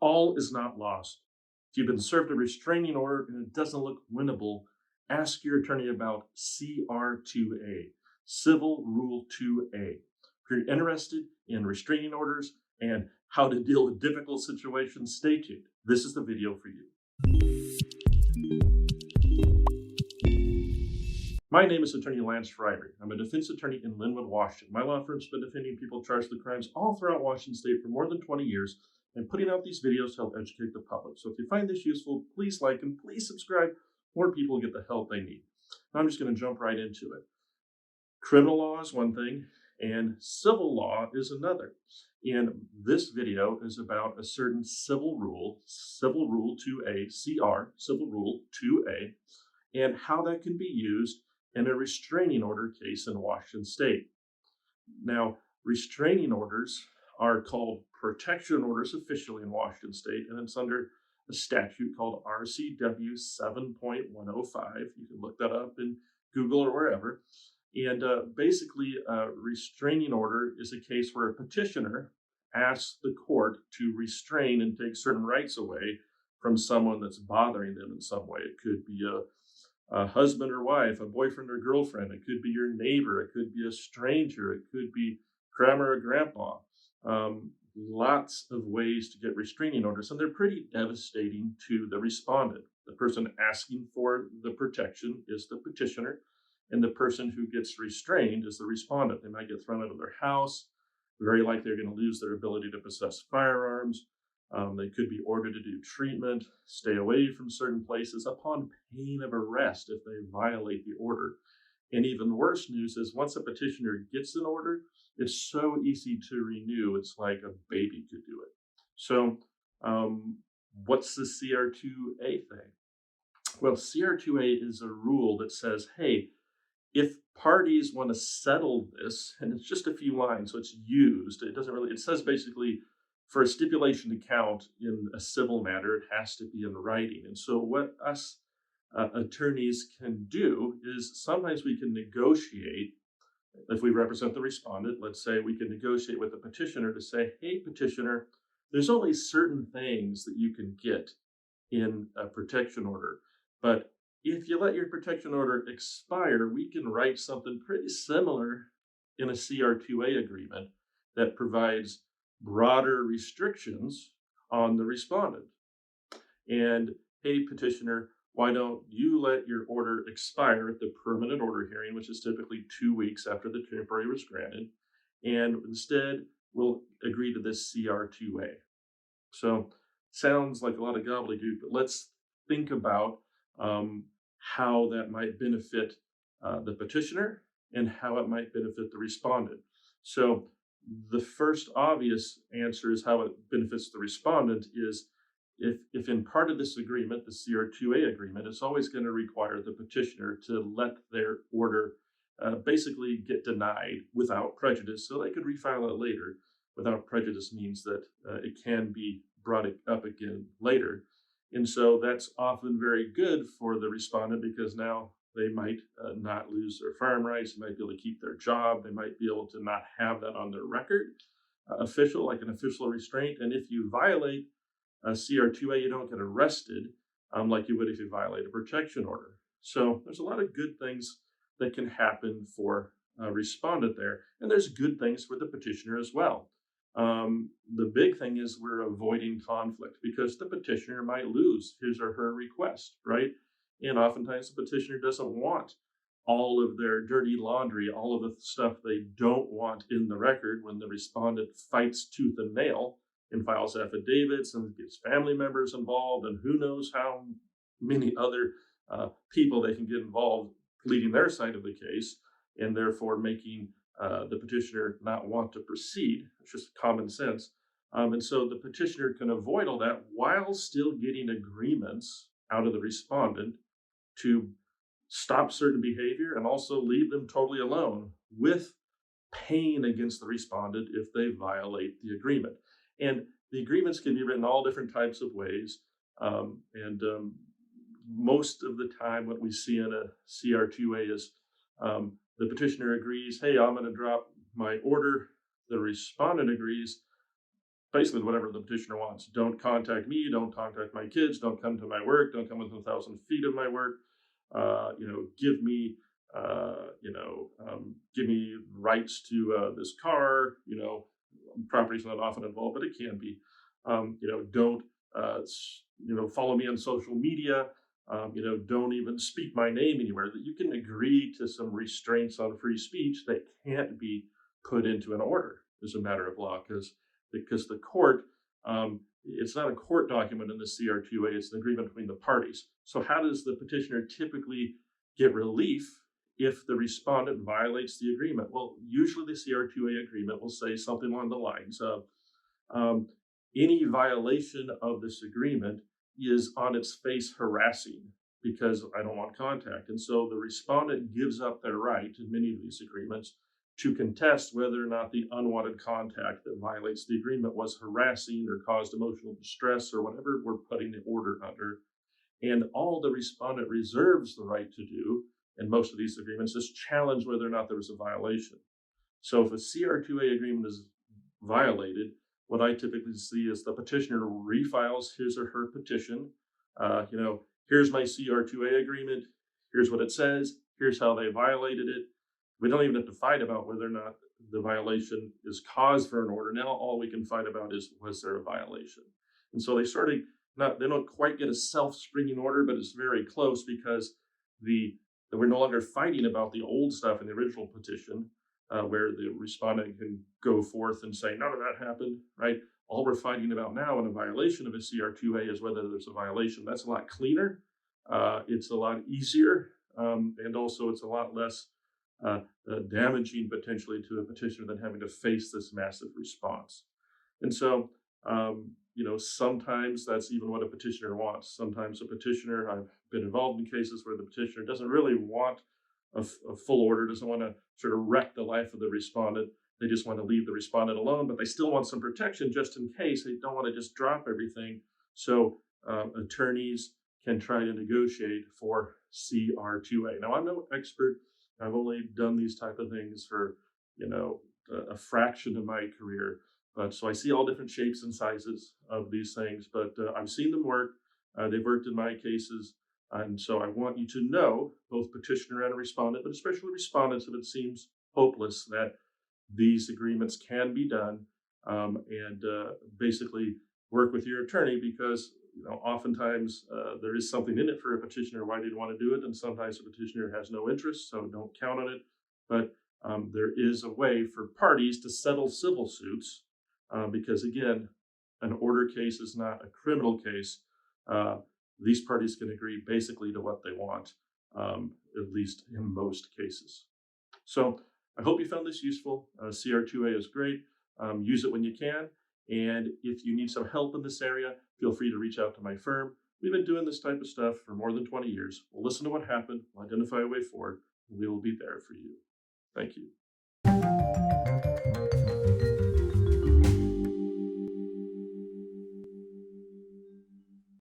All is not lost. If you've been served a restraining order and it doesn't look winnable, ask your attorney about CR2A, Civil Rule 2A. If you're interested in restraining orders and how to deal with difficult situations, stay tuned. This is the video for you. My name is Attorney Lance Fryrear. I'm a defense attorney in Lynnwood, Washington. My law firm's been defending people charged with crimes all throughout Washington State for more than 20 years and putting out these videos to help educate the public. So if you find this useful, please like and please subscribe. More people get the help they need. Now I'm just going to jump right into it. Criminal law is one thing and civil law is another. And this video is about a certain civil rule 2A, CR, Civil Rule 2A, and how that can be used in a restraining order case in Washington State. Now, restraining orders are called protection orders officially in Washington State, and it's under a statute called RCW 7.105. You can look that up in Google or wherever. And basically, a restraining order is a case where a petitioner asks the court to restrain and take certain rights away from someone that's bothering them in some way. It could be a husband or wife, a boyfriend or girlfriend. It could be your neighbor. It could be a stranger. It could be grandma or grandpa. Lots of ways to get restraining orders, and they're pretty devastating to the respondent. The person asking for the protection is the petitioner, and the person who gets restrained is the respondent. They might get thrown out of their house. Very likely they're going to lose their ability to possess firearms. They could be ordered to do treatment, stay away from certain places upon pain of arrest if they violate the order. And even worse news is once a petitioner gets an order, it's so easy to renew. It's like a baby could do it. So what's the CR2A thing? Well, CR2A is a rule that says, hey, if parties want to settle this, and it's just a few lines, so it's used, it says basically, for a stipulation to count in a civil matter, it has to be in writing. And so what us attorneys can do is sometimes we can negotiate. If we represent the respondent, let's say we can negotiate with the petitioner to say, hey, petitioner, there's only certain things that you can get in a protection order. But if you let your protection order expire, we can write something pretty similar in a CR2A agreement that provides broader restrictions on the respondent. And hey, petitioner, why don't you let your order expire at the permanent order hearing, which is typically 2 weeks after the temporary was granted, and instead we'll agree to this CR2A. So sounds like a lot of gobbledygook, but let's think about how that might benefit the petitioner and how it might benefit the respondent. So the first obvious answer is how it benefits the respondent is if in part of this agreement, the CR2A agreement, it's always going to require the petitioner to let their order basically get denied without prejudice, so they could refile it later. Without prejudice means that it can be brought up again later. And so that's often very good for the respondent because now they might not lose their firearm rights. They might be able to keep their job. They might be able to not have that on their record, like an official restraint. And if you violate a CR2A, you don't get arrested like you would if you violate a protection order. So there's a lot of good things that can happen for a respondent there. And there's good things for the petitioner as well. The big thing is we're avoiding conflict because the petitioner might lose his or her request, right? And oftentimes the petitioner doesn't want all of their dirty laundry, all of the stuff they don't want in the record when the respondent fights tooth and nail and files affidavits and gets family members involved, and who knows how many other people they can get involved pleading their side of the case, and therefore making the petitioner not want to proceed. It's just common sense. And so the petitioner can avoid all that while still getting agreements out of the respondent to stop certain behavior and also leave them totally alone with pain against the respondent if they violate the agreement. And the agreements can be written all different types of ways. Most of the time what we see in a CR2A is the petitioner agrees, hey, I'm going to drop my order. The respondent agrees, basically whatever the petitioner wants. Don't contact me, don't contact my kids, don't come to my work, don't come within 1,000 feet of my work. Give me, give me rights to this car. Property's not often involved, but it can be. Don't, follow me on social media. Don't even speak my name anywhere. That you can agree to some restraints on free speech that can't be put into an order as a matter of law, because the court, it's not a court document in the CR2A, it's an agreement between the parties. So how does the petitioner typically get relief if the respondent violates the agreement? Well, usually the CR2A agreement will say something along the lines of, any violation of this agreement is on its face harassing because I don't want contact. And so the respondent gives up their right in many of these agreements to contest whether or not the unwanted contact that violates the agreement was harassing or caused emotional distress or whatever we're putting the order under. And all the respondent reserves the right to do in most of these agreements is challenge whether or not there was a violation. So if a CR2A agreement is violated, what I typically see is the petitioner refiles his or her petition. Here's my CR2A agreement. Here's what it says. Here's how they violated it. We don't even have to fight about whether or not the violation is cause for an order. Now all we can fight about is, was there a violation? And so they don't quite get a self-springing order, but it's very close because we're no longer fighting about the old stuff in the original petition, where the respondent can go forth and say, none of that happened, right? All we're fighting about now in a violation of a CR2A is whether there's a violation. That's a lot cleaner. It's a lot easier. And also it's a lot less damaging potentially to a petitioner than having to face this massive response. And so, sometimes that's even what a petitioner wants. Sometimes a petitioner, I've been involved in cases where the petitioner doesn't really want a full order, doesn't want to sort of wreck the life of the respondent. They just want to leave the respondent alone, but they still want some protection just in case. They don't want to just drop everything. So attorneys can try to negotiate for CR2A. Now, I'm no expert. I've only done these type of things for, a fraction of my career. But so I see all different shapes and sizes of these things, but I've seen them work. They've worked in my cases. And so I want you to know, both petitioner and respondent, but especially respondents, if it seems hopeless, that these agreements can be done, and basically work with your attorney, because oftentimes there is something in it for a petitioner why they'd want to do it, and sometimes the petitioner has no interest, so don't count on it. But there is a way for parties to settle civil suits, because again, an order case is not a criminal case. These parties can agree basically to what they want, at least in most cases. So I hope you found this useful. CR2A is great. Use it when you can. And if you need some help in this area, feel free to reach out to my firm. We've been doing this type of stuff for more than 20 years. We'll listen to what happened, we'll identify a way forward, and we will be there for you. Thank you.